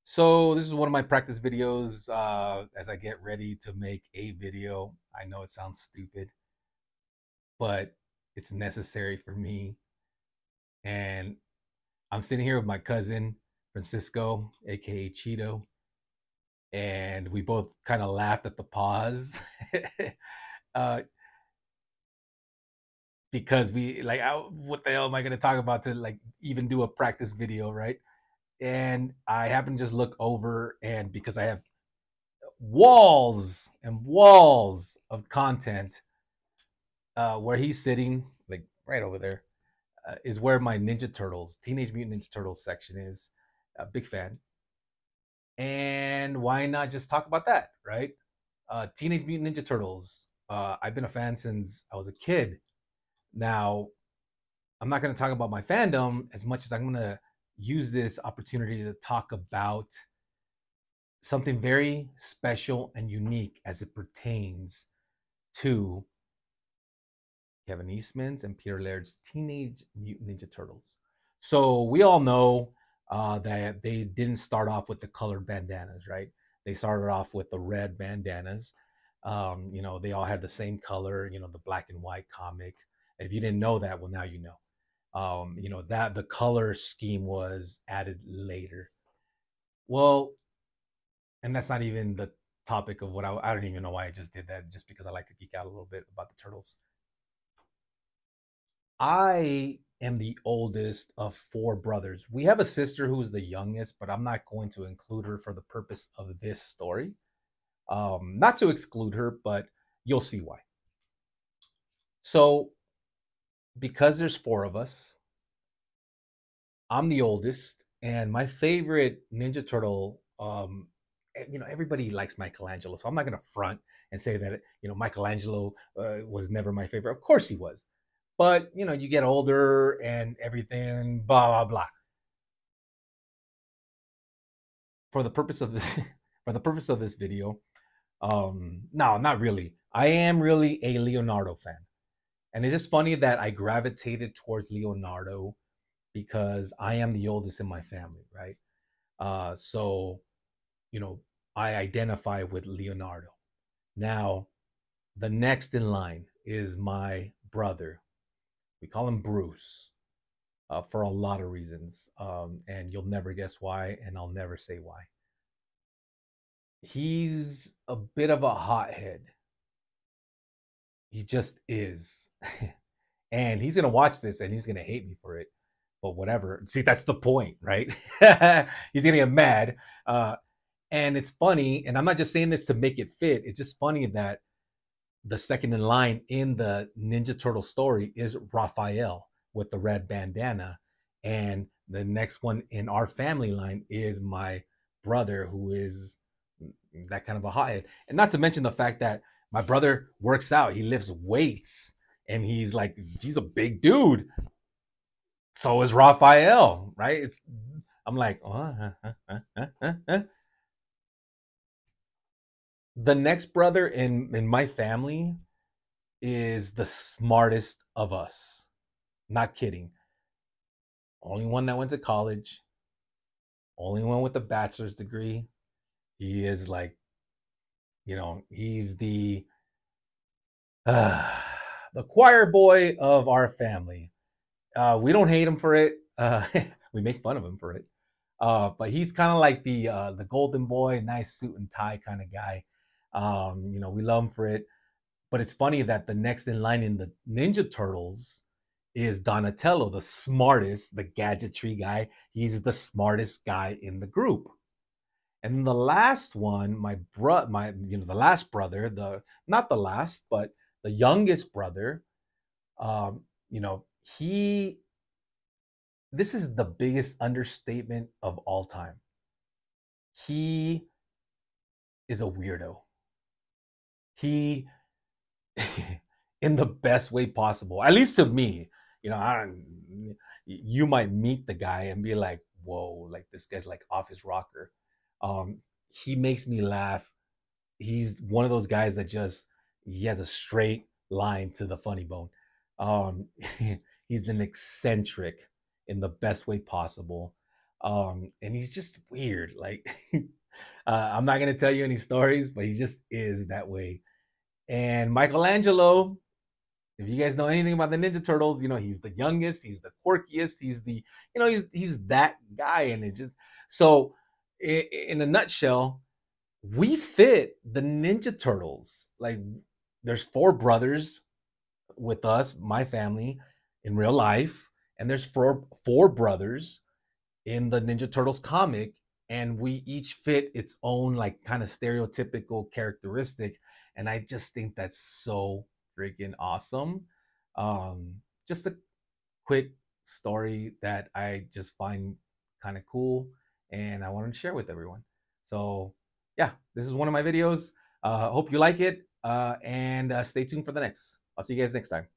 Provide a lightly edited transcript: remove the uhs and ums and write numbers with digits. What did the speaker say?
So this is one of my practice videos as I get ready to make a video. I know it sounds stupid, but it's necessary for me. And I'm sitting here with my cousin, Francisco, aka Cheeto, and we both kind of laughed at the pause uh, because we like, what the hell am I going to talk about to like even do a practice video, right? And I happen to just look over, and because I have walls and walls of content where he's sitting, like right over there, is where my Ninja Turtles, Teenage Mutant Ninja Turtles section is. A big fan. And why not just talk about that, right? Teenage Mutant Ninja Turtles. I've been a fan since I was a kid. Now, I'm not going to talk about my fandom as much as I'm going to use this opportunity to talk about something very special and unique as it pertains to Kevin Eastman's and Peter Laird's Teenage Mutant Ninja Turtles. So we all know that they didn't start off with the colored bandanas, right? They started off with the red bandanas. They all had the same color, the black and white comic. If you didn't know that, well, now you know. That the color scheme was added later. Well, and that's not even the topic of what I don't even know why I just did that, just because I like to geek out a little bit about the turtles. I am the oldest of four brothers. We have a sister who is the youngest, but I'm not going to include her for the purpose of this story. Not to exclude her, but you'll see why. So, because there's four of us, I'm the oldest, and my favorite Ninja Turtle. Everybody likes Michelangelo, so I'm not going to front and say that Michelangelo was never my favorite. Of course, he was, but you get older and everything, blah blah blah. For the purpose of this, for the purpose of this video, no, not really. I am really a Leonardo fan, and it's just funny that I gravitated towards Leonardo because I am the oldest in my family, right? So you know, I identify with Leonardo. Now, the next in line is my brother. We call him Bruce for a lot of reasons, and you'll never guess why, and I'll never say why. He's a bit of a hothead. He just is. And he's going to watch this and he's going to hate me for it. But whatever. See, that's the point, right? He's going to get mad. And it's funny. And I'm not just saying this to make it fit. It's just funny that the second in line in the Ninja Turtle story is Raphael with the red bandana. And the next one in our family line is my brother, who is that kind of a hothead. And not to mention the fact that my brother works out, he lifts weights, and he's a big dude. So is Raphael, right? I'm like, The next brother in my family is the smartest of us. Not kidding. Only one that went to college. Only one with a bachelor's degree. He is like, he's uh, the choir boy of our family. We don't hate him for it. We make fun of him for it. But he's kind of like the golden boy, nice suit and tie kind of guy. We love him for it. But it's funny that the next in line in the Ninja Turtles is Donatello, the smartest, the gadgetry guy. He's the smartest guy in the group. And the last one, the last brother, the not the last, but the youngest brother, um, you know, he this is the biggest understatement of all time. He is a weirdo. He in the best way possible, at least to me. I don't, you might meet the guy and be like, whoa, like this guy's like off his rocker. He makes me laugh. He's one of those guys that he has a straight line to the funny bone. Um, he's an eccentric in the best way possible. And he's just weird. Like, I'm not gonna tell you any stories, but he just is that way. And Michelangelo, if you guys know anything about the Ninja Turtles, you know he's the youngest, he's the quirkiest, he's the, you know, he's that guy, and it's just so. In a nutshell, we fit the Ninja Turtles. Like, there's four brothers with us, my family, in real life, and there's four brothers in the Ninja Turtles comic, and we each fit its own like kind of stereotypical characteristic, and I just think that's so freaking awesome. Um, just a quick story that I just find kind of cool, and I wanted to share with everyone. So yeah, this is one of my videos. Hope you like it, and stay tuned for the next. I'll see you guys next time.